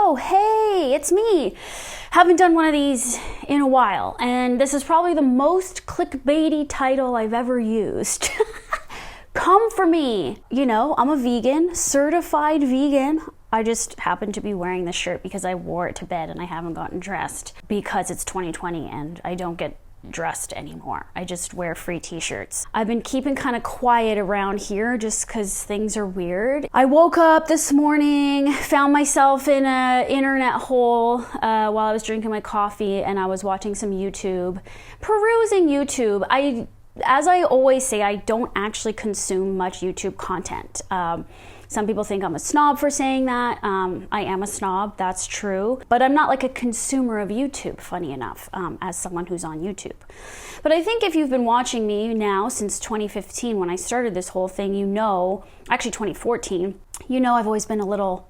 Hello, hey, it's me. Haven't done one of these in a while, and this is probably the most clickbaity title I've ever used. Come for me. You know, I'm a vegan, certified vegan. I just happen to be wearing this shirt because I wore it to bed and I haven't gotten dressed because it's 2020 and I don't get dressed anymore. I just wear free t-shirts. I've been keeping kind of quiet around here just because things are weird. I woke up this morning, found myself in an internet hole while I was drinking my coffee, and I was watching some YouTube, perusing YouTube. As I always say, I don't actually consume much YouTube content. Some people think I'm a snob for saying that. I am a snob, that's true. But I'm not like a consumer of YouTube, funny enough, as someone who's on YouTube. But I think if you've been watching me now since 2015, when I started this whole thing, you know, actually 2014, you know I've always been a little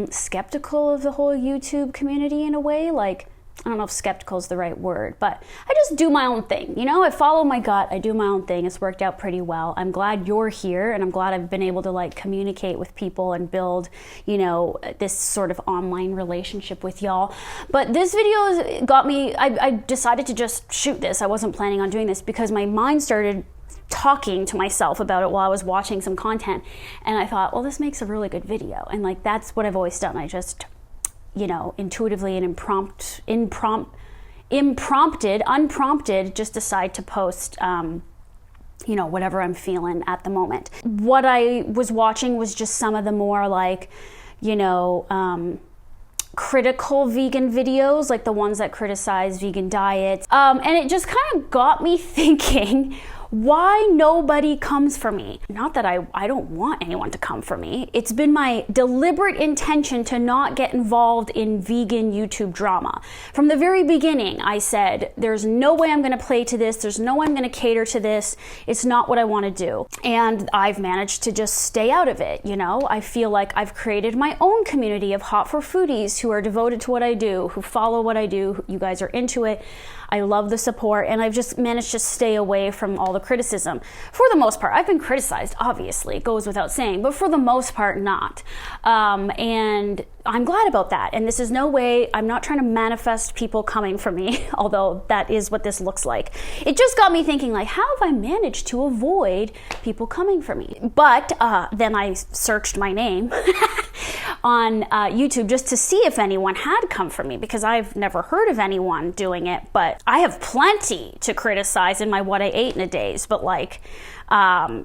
skeptical of the whole YouTube community in a way. Like, I don't know if skeptical is the right word, but I just do my own thing. You know, I follow my gut. I do my own thing. It's worked out pretty well. I'm glad you're here, and I'm glad I've been able to like communicate with people and build, you know, this sort of online relationship with y'all. But this video got me, I decided to just shoot this. I wasn't planning on doing this because my mind started talking to myself about it while I was watching some content. And I thought, well, this makes a really good video. And like, that's what I've always done. I just, you know, intuitively and unprompted, just decide to post, you know, whatever I'm feeling at the moment. What I was watching was just some of the more like, you know, critical vegan videos, like the ones that criticize vegan diets. And it just kind of got me thinking, why nobody comes for me. Not that I don't want anyone to come for me. It's been my deliberate intention to not get involved in vegan YouTube drama. From the very beginning, I said, there's no way I'm gonna play to this. There's no way I'm gonna cater to this. It's not what I wanna do. And I've managed to just stay out of it, you know? I feel like I've created my own community of hot for foodies who are devoted to what I do, who follow what I do. You guys are into it. I love the support, and I've just managed to stay away from all the criticism. For the most part, I've been criticized, obviously, it goes without saying, but for the most part, not. And I'm glad about that. And this is no way, I'm not trying to manifest people coming for me, although that is what this looks like. It just got me thinking, like, how have I managed to avoid people coming for me? But then I searched my name on YouTube just to see if anyone had come for me, because I've never heard of anyone doing it, but I have plenty to criticize in my what I ate in a days, but like,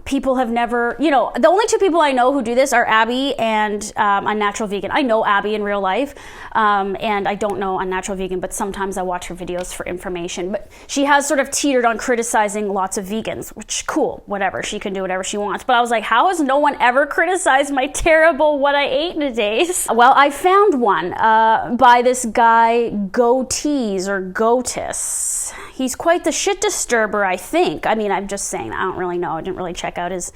people have never, you know, the only two people I know who do this are Abby and Unnatural Vegan. I know Abby in real life, and I don't know Unnatural Vegan, but sometimes I watch her videos for information. But she has sort of teetered on criticizing lots of vegans, which cool, whatever, she can do whatever she wants. But I was like, how has no one ever criticized my terrible what I ate in a days? Well, I found one by this guy Goatis or Goatis. He's quite the shit disturber, I think. I mean, I'm just saying that. I don't really know. I didn't really check out his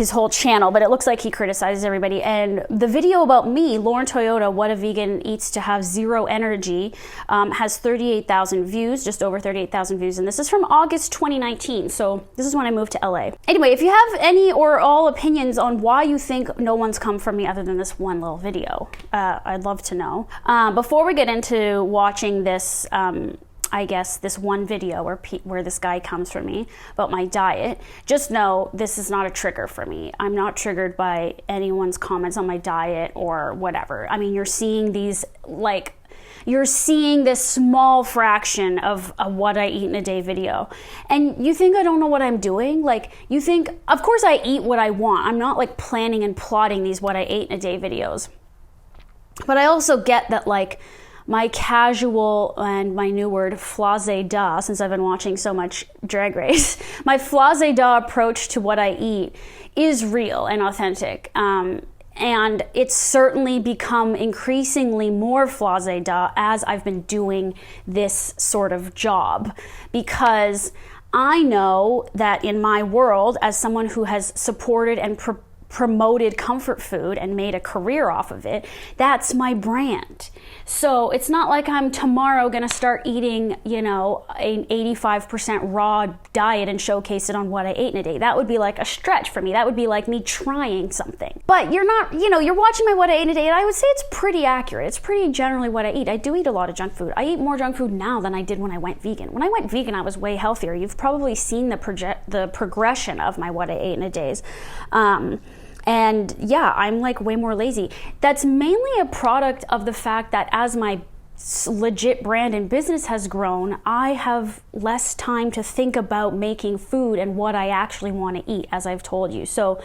whole channel, but it looks like he criticizes everybody. And the video about me, Lauren Toyota, what a vegan eats to have zero energy, has 38,000 views, just over 38,000 views. And this is from August 2019. So this is when I moved to LA. Anyway, if you have any or all opinions on why you think no one's come for me other than this one little video, I'd love to know. Before we get into watching this, I guess this one video where this guy comes for me about my diet, just know this is not a trigger for me. I'm not triggered by anyone's comments on my diet or whatever. I mean, you're seeing these, like, you're seeing this small fraction of a what I eat in a day video. And you think I don't know what I'm doing? Like, you think, of course I eat what I want. I'm not like planning and plotting these what I ate in a day videos. But I also get that, like, my casual, and my new word, flazé-da, since I've been watching so much Drag Race, my flazé-da approach to what I eat is real and authentic. And it's certainly become increasingly more flazé-da as I've been doing this sort of job, because I know that in my world, as someone who has supported and promoted comfort food and made a career off of it. That's my brand. So it's not like I'm tomorrow going to start eating, you know, an 85% raw diet and showcase it on What I Ate in a Day. That would be like a stretch for me. That would be like me trying something. But you're not, you know, you're watching my What I Ate in a Day, and I would say it's pretty accurate. It's pretty generally what I eat. I do eat a lot of junk food. I eat more junk food now than I did when I went vegan. When I went vegan, I was way healthier. You've probably seen the progression of my What I Ate in a Days. And yeah, I'm like way more lazy. That's mainly a product of the fact that as my legit brand and business has grown, I have less time to think about making food and what I actually want to eat, as I've told you. So,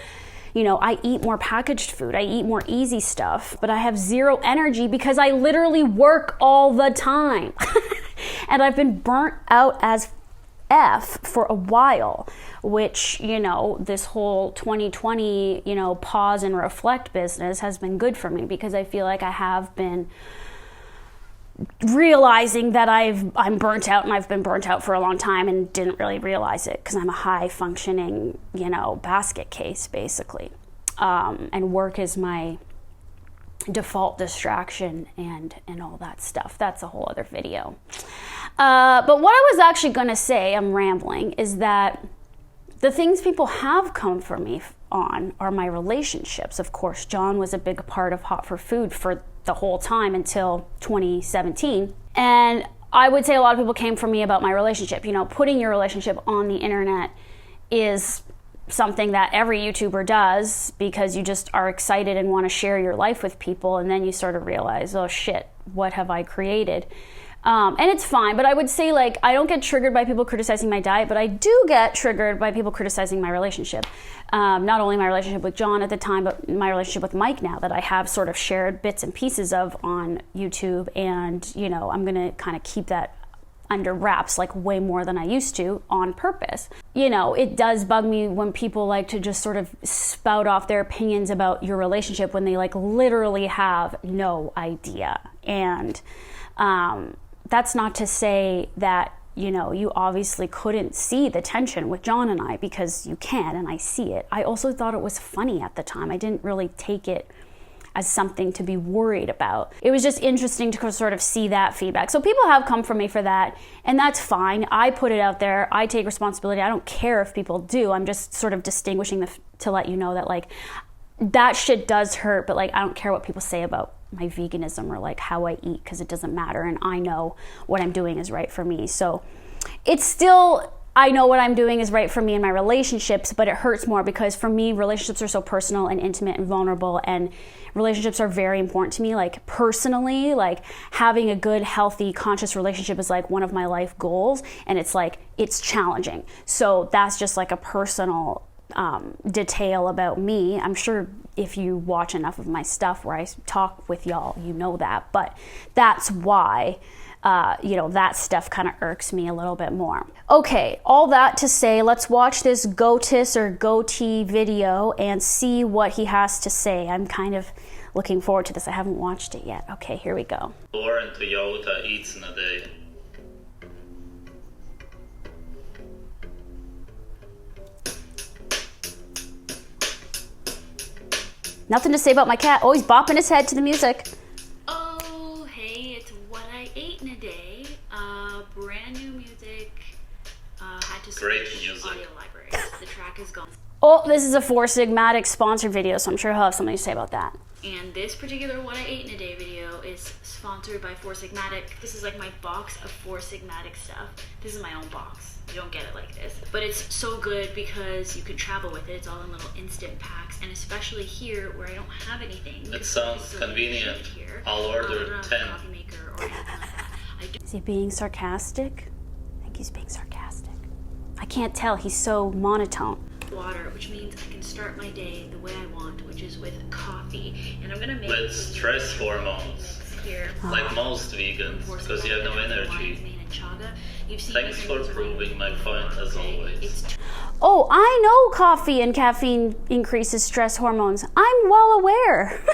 you know, I eat more packaged food, I eat more easy stuff, but I have zero energy because I literally work all the time. And I've been burnt out as F for a while, which, you know, this whole 2020, you know, pause and reflect business has been good for me, because I feel like I have been realizing that I'm burnt out, and I've been burnt out for a long time and didn't really realize it because I'm a high functioning, you know, basket case basically. And work is my default distraction and all that stuff. That's a whole other video. But what I was actually going to say, I'm rambling, is that the things people have come for me on are my relationships. Of course, John was a big part of Hot for Food for the whole time until 2017. And I would say a lot of people came for me about my relationship. You know, putting your relationship on the internet is something that every YouTuber does because you just are excited and want to share your life with people, and then you sort of realize, oh shit, what have I created? And it's fine, but I would say, like, I don't get triggered by people criticizing my diet, but I do get triggered by people criticizing my relationship. Not only my relationship with John at the time, but my relationship with Mike now, that I have sort of shared bits and pieces of on YouTube. And, you know, I'm going to kind of keep that under wraps, like way more than I used to, on purpose. You know, it does bug me when people like to just sort of spout off their opinions about your relationship when they like literally have no idea. And, that's not to say that, you know, you obviously couldn't see the tension with John and I, because you can, and I see it. I also thought it was funny at the time. I didn't really take it as something to be worried about. It was just interesting to sort of see that feedback. So people have come for me for that, and that's fine. I put it out there. I take responsibility. I don't care if people do. I'm just sort of distinguishing to let you know that, like, that shit does hurt, but like, I don't care what people say about my veganism or like how I eat, because it doesn't matter, and I know what I'm doing is right for me. So it's still, I know what I'm doing is right for me in my relationships, but it hurts more because for me, relationships are so personal and intimate and vulnerable, and relationships are very important to me. Like personally, like having a good, healthy, conscious relationship is like one of my life goals, and it's like, it's challenging. So that's just like a personal detail about me. I'm sure if you watch enough of my stuff where I talk with y'all, you know that, but that's why, you know, that stuff kind of irks me a little bit more. Okay, all that to say, let's watch this Goatis or Goatee video and see what he has to say. I'm kind of looking forward to this. I haven't watched it yet. Okay, here we go. And Toyota eats in a day. Nothing to say about my cat. Always bopping his head to the music. Oh, hey, it's What I Ate in a Day. Brand new music. Had to switch audio libraries. The track is gone. Oh, this is a Four Sigmatic sponsored video, so I'm sure he'll have something to say about that. And this particular What I Ate in a Day video is sponsored by Four Sigmatic. This is like my box of Four Sigmatic stuff. This is my own box. You don't get it like this. But it's so good because you can travel with it. It's all in little instant packs. And especially here where I don't have anything. It sounds convenient. Here. I'll order 10. A coffee maker or anything like that. Is he being sarcastic? I think he's being sarcastic. I can't tell. He's so monotone. Water, which means I can start my day the way I want, which is with coffee. And I'm gonna make with stress hormones, here. Like most vegans, because you have no energy. Thanks for proving my point as always. Oh, I know coffee and caffeine increases stress hormones. I'm well aware.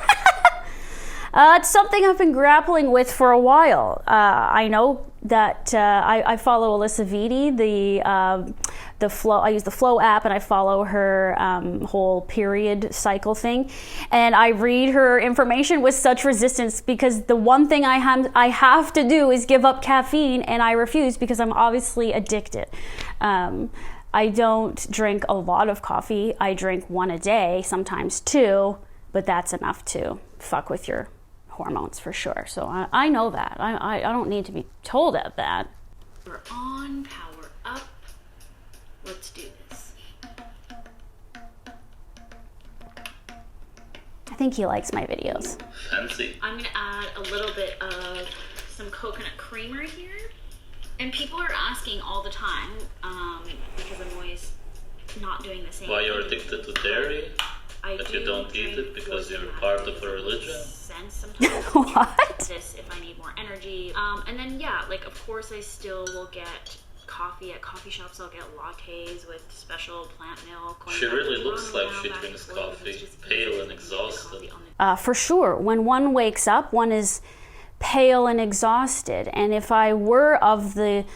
It's something I've been grappling with for a while. I know that I follow Alyssa Vitti, the Flow. I use the Flow app, and I follow her whole period cycle thing. And I read her information with such resistance because the one thing I have to do is give up caffeine, and I refuse because I'm obviously addicted. I don't drink a lot of coffee. I drink 1 a day, sometimes 2, but that's enough to fuck with your hormones for sure. So I know that. I don't need to be told at that. We're on, power up. Let's do this. I think he likes my videos. Fancy. I'm gonna add a little bit of some coconut creamer here. And people are asking all the time, because I'm always not doing the same Why thing. you're addicted to dairy? But you don't eat it because you're part of a religion? Sense sometimes. What? This if I need more energy. And then yeah, like of course I still will get coffee at coffee shops. I'll get lattes with special plant milk. She really looks like she drinks coffee, pale and exhausted. For sure. When one wakes up, one is pale and exhausted. And if I were of the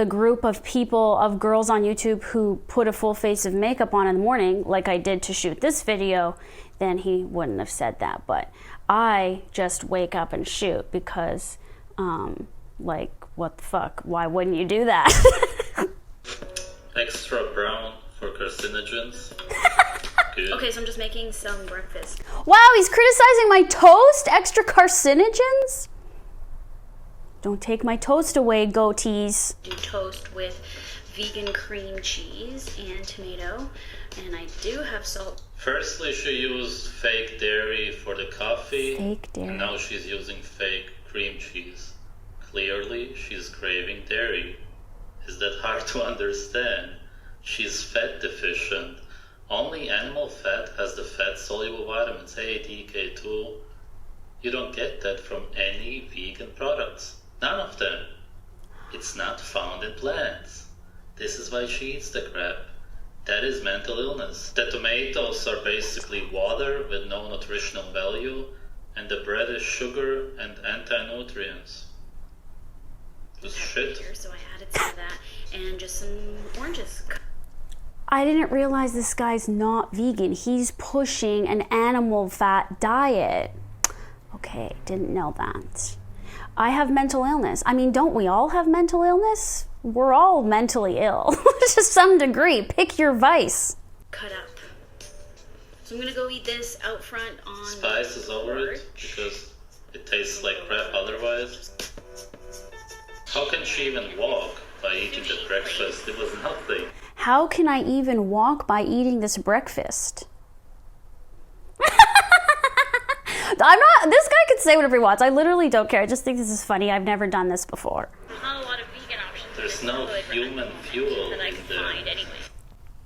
group of people, of girls on YouTube who put a full face of makeup on in the morning, like I did to shoot this video, then he wouldn't have said that. But I just wake up and shoot because, like, what the fuck? Why wouldn't you do that? Extra brown for carcinogens. Good. Okay, so I'm just making some breakfast. Wow, he's criticizing my toast? Extra carcinogens? Don't take my toast away, Goatis. Do toast with vegan cream cheese and tomato, and I do have salt. Firstly, she used fake dairy for the coffee. Fake dairy. And now she's using fake cream cheese. Clearly, she's craving dairy. Is that hard to understand? She's fat deficient. Only animal fat has the fat-soluble vitamins A, D, K2. You don't get that from any vegan products. None of them. It's not found in plants. This is why she eats the crap. That is mental illness. The tomatoes are basically water with no nutritional value, and the bread is sugar and anti-nutrients. It's shit. Here, so I added some of that and just some oranges. I didn't realize this guy's not vegan. He's pushing an animal fat diet. Okay, didn't know that. I have mental illness. I mean, don't we all have mental illness? We're all mentally ill to some degree. Pick your vice. Cut up. So I'm gonna go eat this out front on Spice is over it because it tastes like crap otherwise. How can she even walk by eating the breakfast? It was nothing. How can I even walk by eating this breakfast? This guy can say whatever he wants. I literally don't care. I just think this is funny. I've never done this before. There's not a lot of vegan options. There's no human fuel that I in can there. find anyway.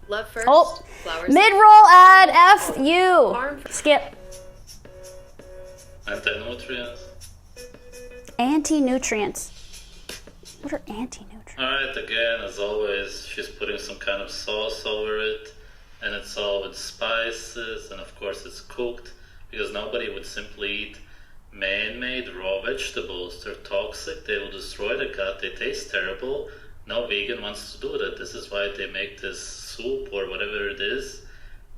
Love first. Oh, Flowers. mid-roll ad, F you. Skip. Anti-nutrients. Anti-nutrients. What are anti-nutrients? Alright, again, as always, she's putting some kind of sauce over it, and it's all with spices, and of course it's cooked, because nobody would simply eat man-made raw vegetables. They're toxic, they will destroy the gut, they taste terrible. No vegan wants to do that. This is why they make this soup or whatever it is,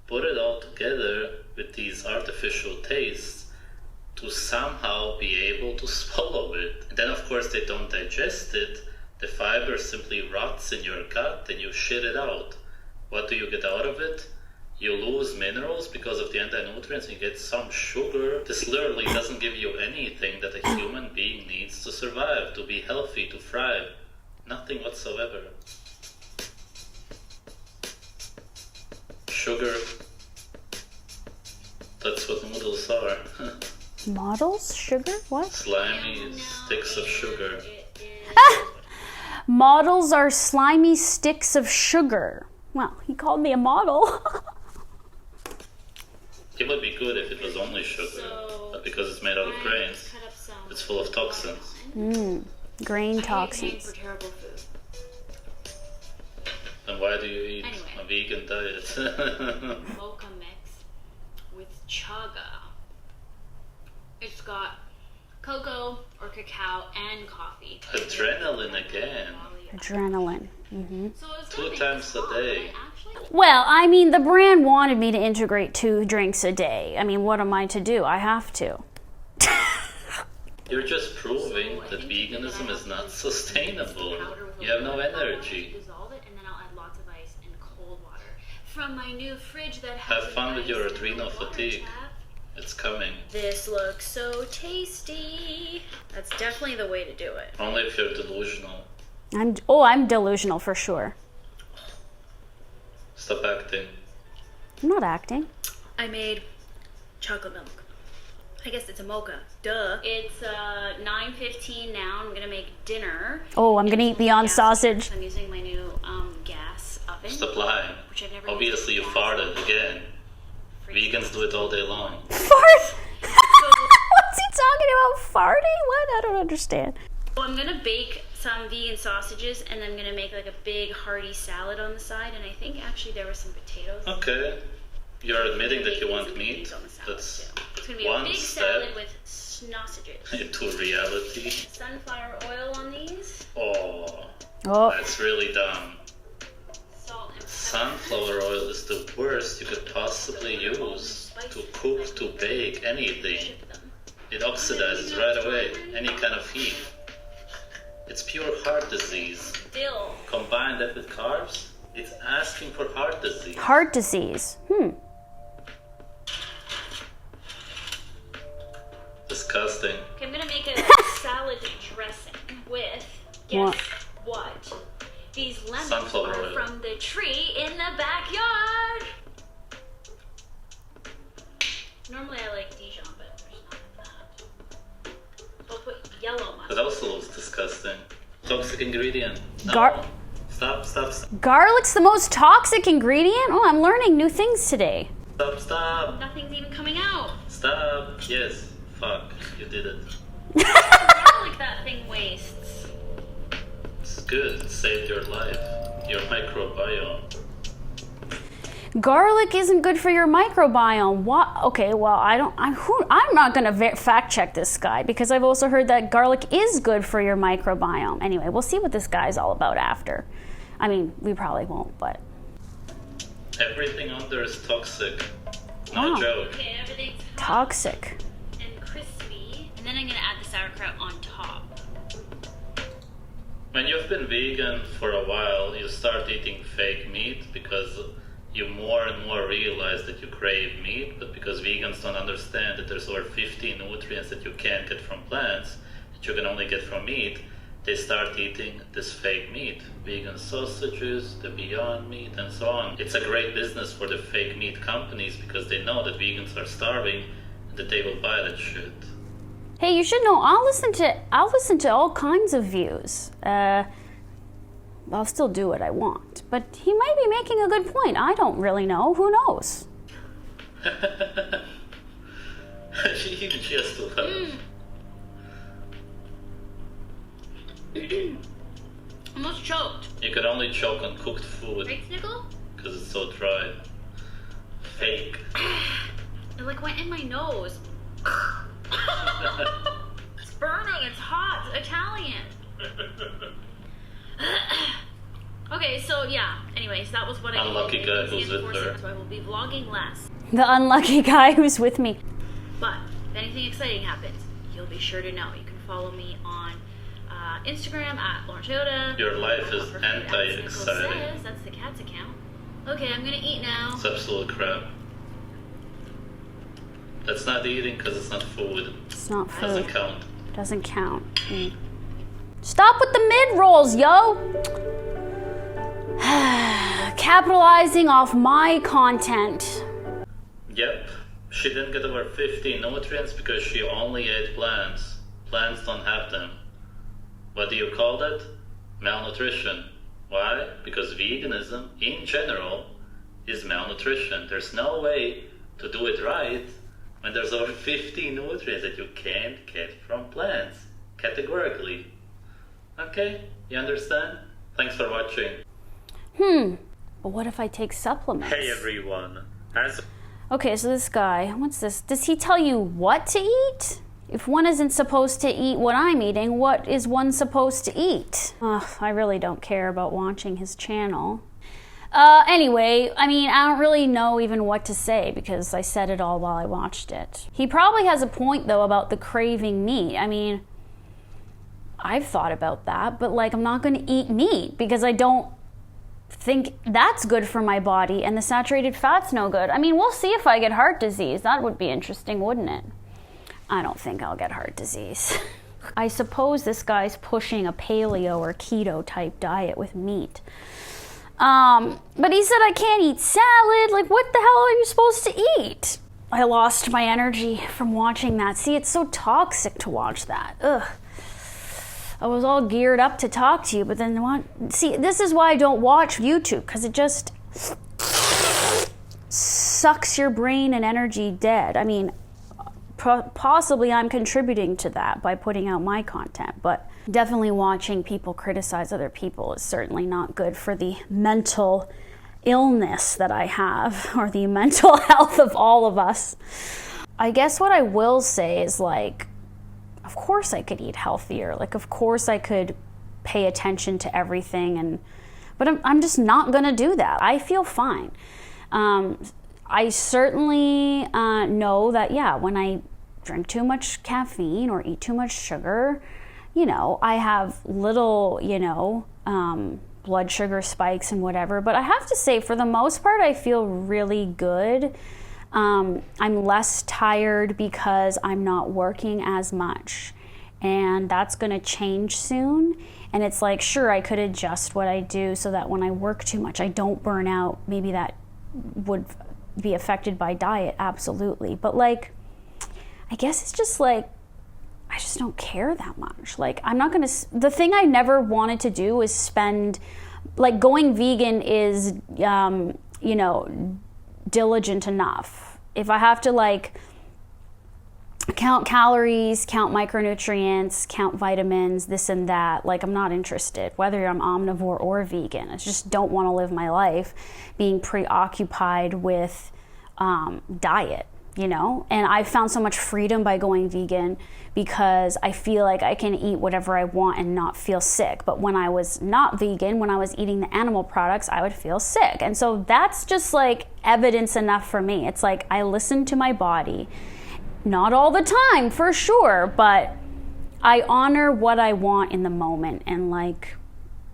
put it all together with these artificial tastes to somehow be able to swallow it. And then of course they don't digest it. The fiber simply rots in your gut and you shit it out. What do you get out of it? You lose minerals because of the anti-nutrients and you get some sugar. This literally doesn't give you anything that a human being needs to survive, to be healthy, to thrive. Nothing whatsoever. Sugar. That's what noodles are. Models? Sugar? What? Slimy sticks of sugar. Models are slimy sticks of sugar. Well, he called me a model. It would be good if it was only sugar, but because it's made out of grains, it's full of toxins. Grain For toxins. terrible food. Then why do you eat a vegan diet? Mocha mix with chaga. It's got cocoa or cacao and coffee. Adrenaline again. Adrenaline. So it's 2 times a day. Well, I mean, the brand wanted me to integrate 2 drinks a day. I mean, what am I to do? I have to. You're just proving that veganism is not sustainable. You have no energy. Dissolve it, and then I'll add lots of ice and cold water from my new fridge that has Have fun with your ice and adrenal water fatigue. tap. It's coming. This looks so tasty. That's definitely the way to do it. Only if you're delusional. I'm delusional for sure. Stop acting. I'm not acting. I made chocolate milk. I guess it's a mocha. Duh. It's 9:15 now. I'm gonna make dinner. Oh, I'm gonna eat Beyond Sausage. I'm using my new gas oven. Stop lying. Which I've never Obviously you used farted gas. again. Vegans do it all day long. Fart? What's he talking about? Farting? What? I don't understand. So I'm gonna bake some vegan sausages, and I'm gonna make like a big hearty salad on the side. And I think actually there were some potatoes. Okay. You're admitting that you want meat. That's It's gonna be a one big step salad with sausages. into reality. Sunflower oil on these. Oh, Oh, that's really dumb. Salt and pepper. Sunflower oil is the worst you could possibly use to cook, to bake, anything. Chip them. It oxidizes right away, any kind of heat. It's pure heart disease. Dill. Combine that with carbs, it's asking for heart disease. heart disease. Disgusting. Okay, I'm gonna make a salad dressing with, guess what? These lemons Sunflower are oil. from the tree in the backyard. Normally I like Dijon, but there's not that. I'll put yellow That mustard. also looks disgusting. Toxic ingredient. No. Gar- Stop, stop, stop, Garlic's the most toxic ingredient? Oh, I'm learning new things today. stop, stop. Nothing's even coming out. Stop. Yes. Fuck. You did it. Garlic that thing wastes. It's good. It saved your life. Your microbiome. Garlic isn't good for your microbiome. What? Okay, well, I'm not going to fact check this guy because I've also heard that garlic is good for your microbiome. Anyway, we'll see what this guy's all about after. I mean, we probably won't, but Everything on there is toxic. No Wow. joke. Okay, everything's hot toxic. and crispy. And then I'm gonna add the sauerkraut on top. When you've been vegan for a while, you start eating fake meat because you more and more realize that you crave meat, but because vegans don't understand that there's over 50 nutrients that you can't get from plants, that you can only get from meat, they start eating this fake meat. Vegan sausages, the Beyond Meat, and so on. It's a great business for the fake meat companies because they know that vegans are starving and that they will buy that shit. Hey, you should know I'll listen to all kinds of views. I'll still do what I want. But he might be making a good point. I don't really know. Who knows? She has to laugh. Almost choked. You can only choke on cooked food Right, Snickle? because it's so dry. Fake. It like went in my nose. It's burning. It's hot. It's Italian. Okay, so yeah. Anyways, that was what I Unlucky ate. guy who's with her. So I will be vlogging less. The unlucky guy who's with me. But if anything exciting happens, you'll be sure to know. You can follow me on Instagram at Lauren Toyota. Your life is For food at Snickle anti-exciting. Says. That's the cat's account. Okay, I'm gonna eat now. It's absolute crap. That's not eating because it's not food. It's not Doesn't food. count. Doesn't count. Stop with the mid-rolls, yo! Capitalizing off my content. Yep. She didn't get over 50 nutrients because she only ate plants. Plants don't have them. What do you call that? Malnutrition. Why? Because veganism, in general, is malnutrition. There's no way to do it right when there's over 50 nutrients that you can't get from plants. Categorically. Okay? You understand? Thanks for watching. But what if I take supplements? Hey everyone. Okay, so this guy, what's this? Does he tell you what to eat? If one isn't supposed to eat what I'm eating, what is one supposed to eat? Ugh, I really don't care about watching his channel. Anyway, I mean, I don't really know even what to say because I said it all while I watched it. He probably has a point, though, about the craving meat. I mean, I've thought about that, but like, I'm not going to eat meat because I don't think that's good for my body, and the saturated fat's no good. I mean, we'll see if I get heart disease. That would be interesting, wouldn't it? I don't think I'll get heart disease. I suppose this guy's pushing a paleo or keto type diet with meat. But he said I can't eat salad. Like, what the hell are you supposed to eat? I lost my energy from watching that. See, it's so toxic to watch that. Ugh. I was all geared up to talk to you, but then see, this is why I don't watch YouTube, because it just sucks your brain and energy dead. I mean, possibly I'm contributing to that by putting out my content, but definitely watching people criticize other people is certainly not good for the mental illness that I have, or the mental health of all of us. I guess what I will say is, like, of course I could eat healthier. Like, of course I could pay attention to everything, but I'm just not gonna do that. I feel fine. I certainly know that, yeah, when I drink too much caffeine or eat too much sugar, you know, I have little, you know, blood sugar spikes and whatever. But I have to say, for the most part, I feel really good. I'm less tired because I'm not working as much. And that's going to change soon. And it's like, sure, I could adjust what I do so that when I work too much, I don't burn out. Maybe that would be affected by diet, absolutely. But like, I guess it's just like, I just don't care that much. Like, I'm not gonna, the thing I never wanted to do is spend, like, going vegan is, you know, diligent enough. If I have to, like, count calories, count micronutrients, count vitamins, this and that, like, I'm not interested, whether I'm omnivore or vegan. I just don't want to live my life being preoccupied with diet, you know? And I found so much freedom by going vegan because I feel like I can eat whatever I want and not feel sick. But when I was not vegan, when I was eating the animal products, I would feel sick. And so that's just like evidence enough for me. It's like, I listen to my body. Not all the time, for sure, but I honor what I want in the moment, and like,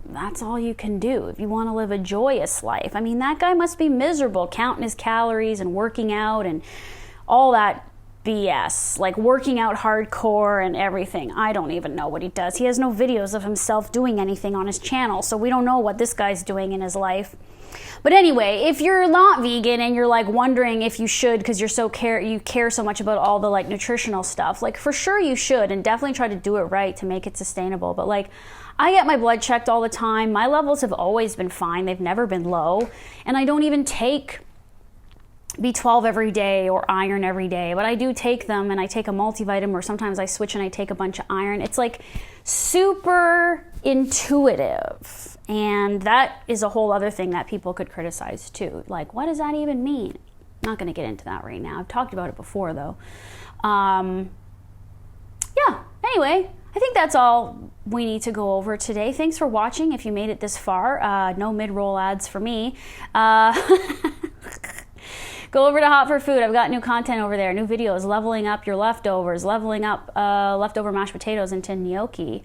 that's all you can do if you want to live a joyous life. I mean, that guy must be miserable counting his calories and working out and all that BS, like working out hardcore and everything. I don't even know what he does. He has no videos of himself doing anything on his channel, so we don't know what this guy's doing in his life. But anyway, if you're not vegan and you're like wondering if you should because you care so much about all the like nutritional stuff, like for sure you should, and definitely try to do it right to make it sustainable. But like, I get my blood checked all the time. My levels have always been fine. They've never been low. And I don't even take B12 every day or iron every day, but I do take them, and I take a multivitamin, or sometimes I switch and I take a bunch of iron. It's like super intuitive. And that is a whole other thing that people could criticize too. Like, what does that even mean? I'm not going to get into that right now. I've talked about it before though. Yeah, anyway, I think that's all we need to go over today. Thanks for watching if you made it this far. No mid-roll ads for me. Go over to Hot for Food. I've got new content over there, new videos, leveling up your leftovers, leveling up leftover mashed potatoes into gnocchi.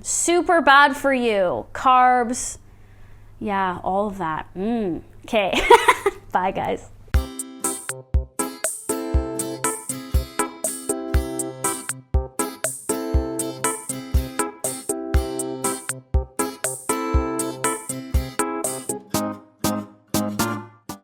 Super bad for you. Carbs. Yeah, all of that. Okay. Bye, guys.